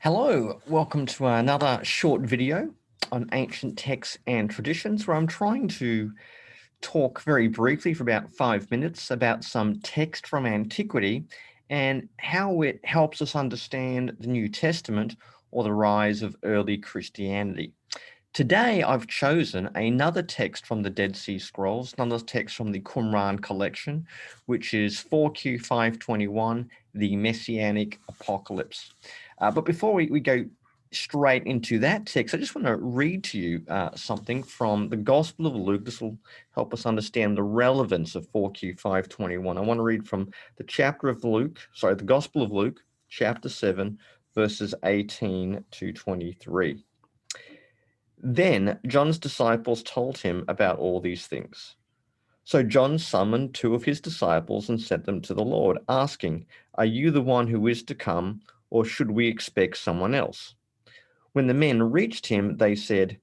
Hello, welcome to another short video on ancient texts and traditions where I'm trying to talk very briefly for about 5 minutes about some text from antiquity and how it helps us understand the New Testament or the rise of early Christianity. Today, I've chosen another text from the Dead Sea Scrolls, another text from the Qumran collection, which is 4Q 521, the Messianic Apocalypse. But before we go straight into that text, I just want to read to you something from the Gospel of Luke. This will help us understand the relevance of 4Q 521. I want to read from the the Gospel of Luke, chapter 7, verses 18 to 23. Then John's disciples told him about all these things. So John summoned two of his disciples and sent them to the Lord, asking, "Are you the one who is to come, or should we expect someone else?" When the men reached him, they said,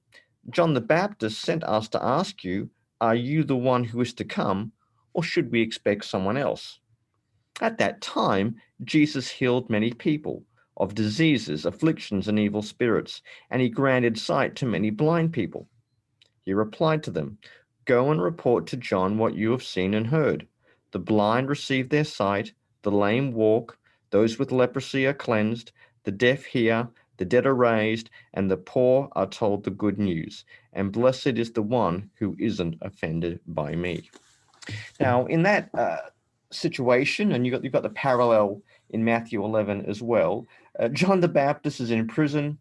"John the Baptist sent us to ask you, are you the one who is to come, or should we expect someone else?" At that time, Jesus healed many people of diseases, afflictions, and evil spirits, and he granted sight to many blind people. He replied to them, "Go and report to John what you have seen and heard. The blind receive their sight, the lame walk, those with leprosy are cleansed, the deaf hear, the dead are raised, and the poor are told the good news. And blessed is the one who isn't offended by me." Now, in that situation, and you've got the parallel in Matthew 11 as well. John the Baptist is in prison.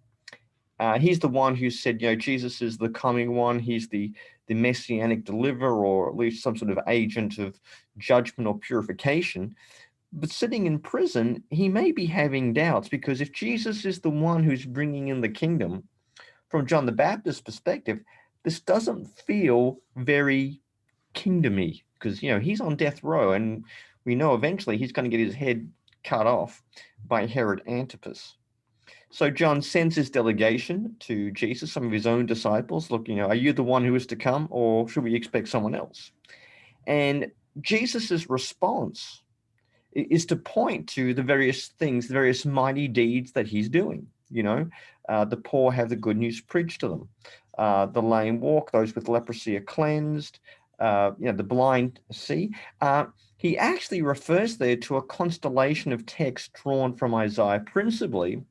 He's the one who said, Jesus is the coming one. He's the messianic deliverer, or at least some sort of agent of judgment or purification. But sitting in prison, he may be having doubts, because if Jesus is the one who's bringing in the kingdom, from John the Baptist's perspective, this doesn't feel very kingdomy, because he's on death row, and we know eventually he's going to get his head cut off by Herod Antipas. So John sends his delegation to Jesus, some of his own disciples. Look, are you the one who is to come, or should we expect someone else? And Jesus's response is to point to the various things, the various mighty deeds that he's doing. The poor have the good news preached to them. The lame walk, those with leprosy are cleansed. The blind see. He actually refers there to a constellation of texts drawn from Isaiah, principally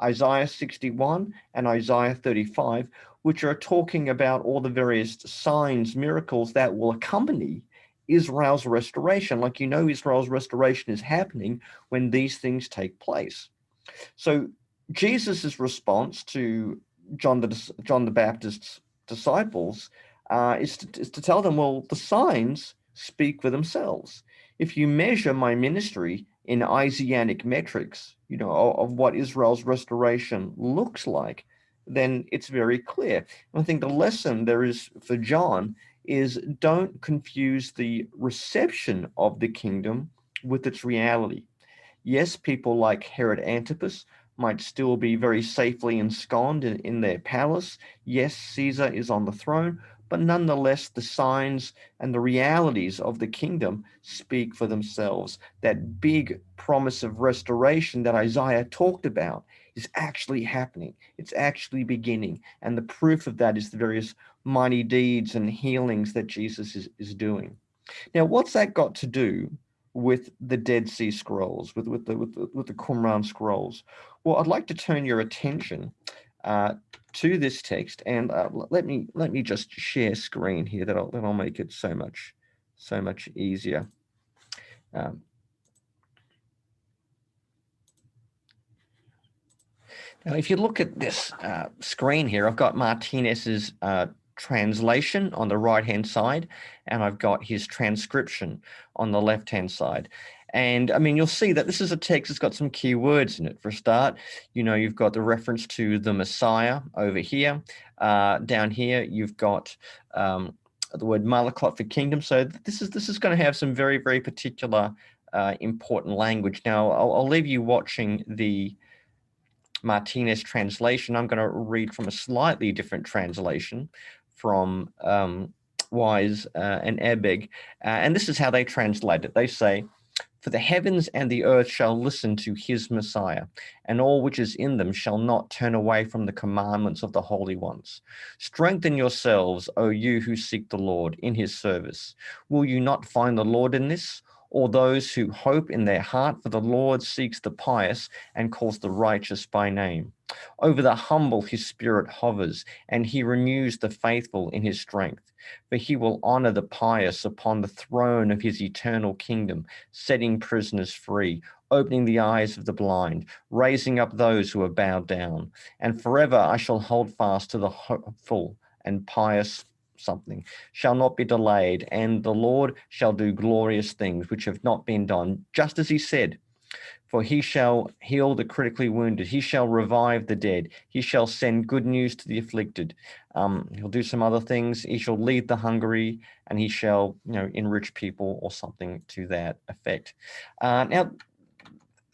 Isaiah 61 and Isaiah 35, which are talking about all the various signs, miracles that will accompany Israel's restoration. Like, Israel's restoration is happening when these things take place. So Jesus's response to John the Baptist's disciples is to tell them, well, the signs speak for themselves. If you measure my ministry in Isaianic metrics, of what Israel's restoration looks like, then it's very clear. And I think the lesson there is for John is, don't confuse the reception of the kingdom with its reality. Yes, people like Herod Antipas might still be very safely ensconced in their palace. Yes, Caesar is on the throne, but nonetheless, the signs and the realities of the kingdom speak for themselves. That big promise of restoration that Isaiah talked about is actually happening. It's actually beginning. And the proof of that is the various mighty deeds and healings that Jesus is doing. Now, what's that got to do with the Dead Sea Scrolls, with the Qumran scrolls? Well, I'd like to turn your attention to this text, and let me just share screen here. That'll make it so much easier. Now, if you look at this screen here, I've got Martinez's translation on the right-hand side, and I've got his transcription on the left-hand side. And I mean, you'll see that this is a text that's got some key words in it. For a start, you've got the reference to the Messiah over here. Down here, you've got the word Malakot for kingdom. So this is going to have some very, very particular important language. Now, I'll leave you watching the Martinez translation. I'm going to read from a slightly different translation from Wise and Ebeg. And this is how they translate it. They say, For the heavens and the earth shall listen to his Messiah, and all which is in them shall not turn away from the commandments of the holy ones. Strengthen yourselves, O you who seek the Lord, in his service. Will you not find the Lord in this? Or those who hope in their heart, for the Lord seeks the pious and calls the righteous by name. Over the humble his spirit hovers, and he renews the faithful in his strength. For he will honor the pious upon the throne of his eternal kingdom, setting prisoners free, opening the eyes of the blind, raising up those who are bowed down. And forever I shall hold fast to the hopeful and pious something, shall not be delayed, and the Lord shall do glorious things which have not been done, just as he said. For he shall heal the critically wounded. He shall revive the dead. He shall send good news to the afflicted. He'll do some other things. He shall lead the hungry, and he shall, enrich people, or something to that effect. Now,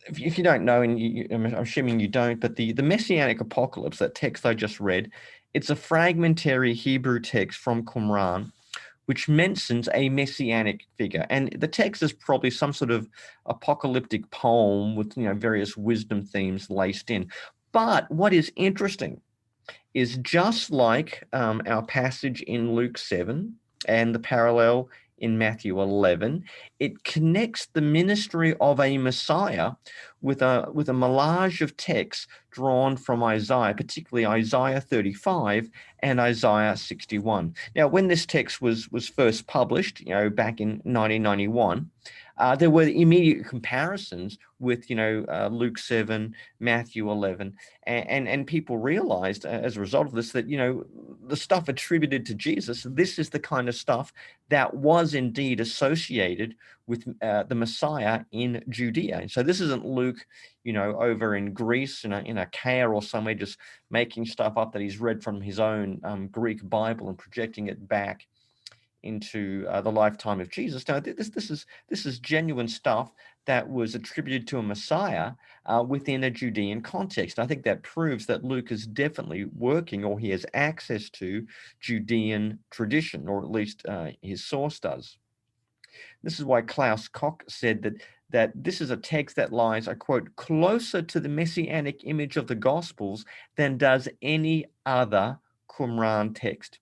if you don't know, and I'm assuming you don't, but the Messianic apocalypse, that text I just read, it's a fragmentary Hebrew text from Qumran, which mentions a messianic figure. And the text is probably some sort of apocalyptic poem with various wisdom themes laced in. But what is interesting is, just like our passage in Luke 7 and the parallel in Matthew 11, it connects the ministry of a Messiah with a melange of texts drawn from Isaiah, particularly Isaiah 35 and Isaiah 61. Now, when this text was first published, back in 1991, there were immediate comparisons with, Luke 7, Matthew 11, and people realized as a result of this that, the stuff attributed to Jesus, this is the kind of stuff that was indeed associated with the Messiah in Judea. And so this isn't Luke, over in Greece in a cave or somewhere, just making stuff up that he's read from his own Greek Bible and projecting it back into the lifetime of Jesus. No, this is genuine stuff that was attributed to a Messiah within a Judean context. I think that proves that Luke is definitely working, or he has access to, Judean tradition, or at least his source does. This is why Klaus Koch said that this is a text that lies, I quote, closer to the messianic image of the Gospels than does any other Qumran text.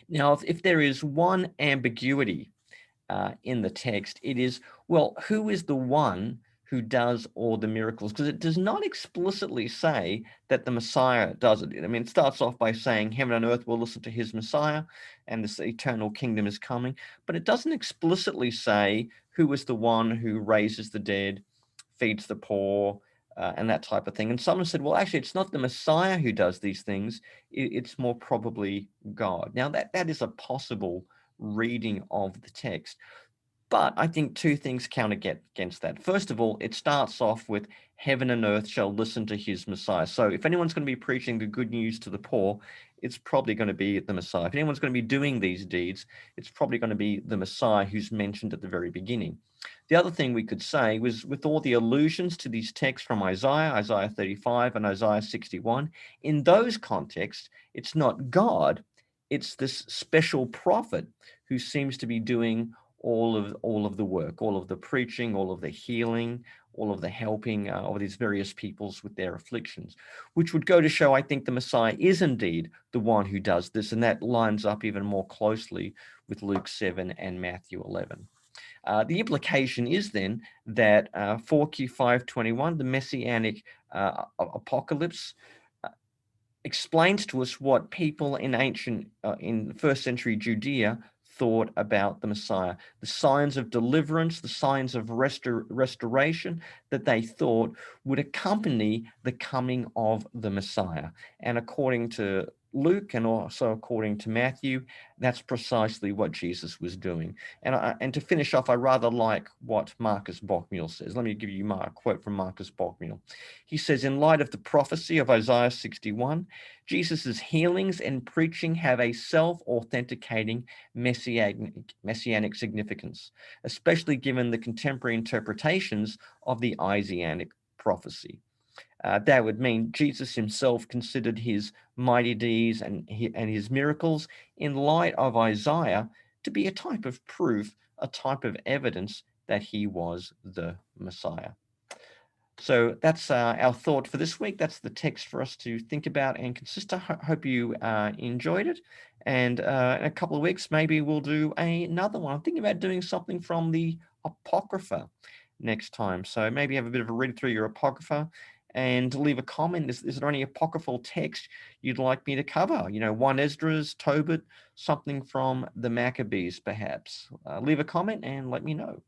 Now, if there is one ambiguity in the text, it is, well, who is the one who does all the miracles? Because it does not explicitly say that the Messiah does it. I mean, it starts off by saying heaven and earth will listen to his Messiah, and this eternal kingdom is coming. But it doesn't explicitly say who is the one who raises the dead, feeds the poor, and that type of thing. And someone said, well, actually, it's not the Messiah who does these things. It's more probably God. Now, that is a possible reading of the text. But I think two things count against that. First of all, it starts off with heaven and earth shall listen to his Messiah. So if anyone's going to be preaching the good news to the poor, it's probably going to be the Messiah. If anyone's going to be doing these deeds, it's probably going to be the Messiah who's mentioned at the very beginning. The other thing we could say was, with all the allusions to these texts from Isaiah 35 and Isaiah 61, in those contexts, it's not God, it's this special prophet who seems to be doing all of the work, all of the preaching, all of the healing, all of the helping of these various peoples with their afflictions, which would go to show, I think, the Messiah is indeed the one who does this, and that lines up even more closely with Luke 7 and Matthew 11. The implication is then that 4Q 521, the Messianic apocalypse, explains to us what people in in first century Judea thought about the Messiah, the signs of deliverance, the signs of restoration that they thought would accompany the coming of the Messiah. And according to Luke, and also according to Matthew, that's precisely what Jesus was doing. And to finish off, I rather like what Marcus Bockmuehl says. Let me give you a quote from Marcus Bockmuehl. He says, in light of the prophecy of Isaiah 61, Jesus's healings and preaching have a self-authenticating messianic significance, especially given the contemporary interpretations of the Isaianic prophecy. That would mean Jesus himself considered his mighty deeds and his miracles in light of Isaiah to be a type of proof, a type of evidence that he was the Messiah. So that's our thought for this week. That's the text for us to think about and consider. Hope you enjoyed it. And in a couple of weeks, maybe we'll do another one. I'm thinking about doing something from the Apocrypha next time. So maybe have a bit of a read through your Apocrypha and leave a comment. Is there any apocryphal text you'd like me to cover? 1 Esdras, Tobit, something from the Maccabees, perhaps. Leave a comment and let me know.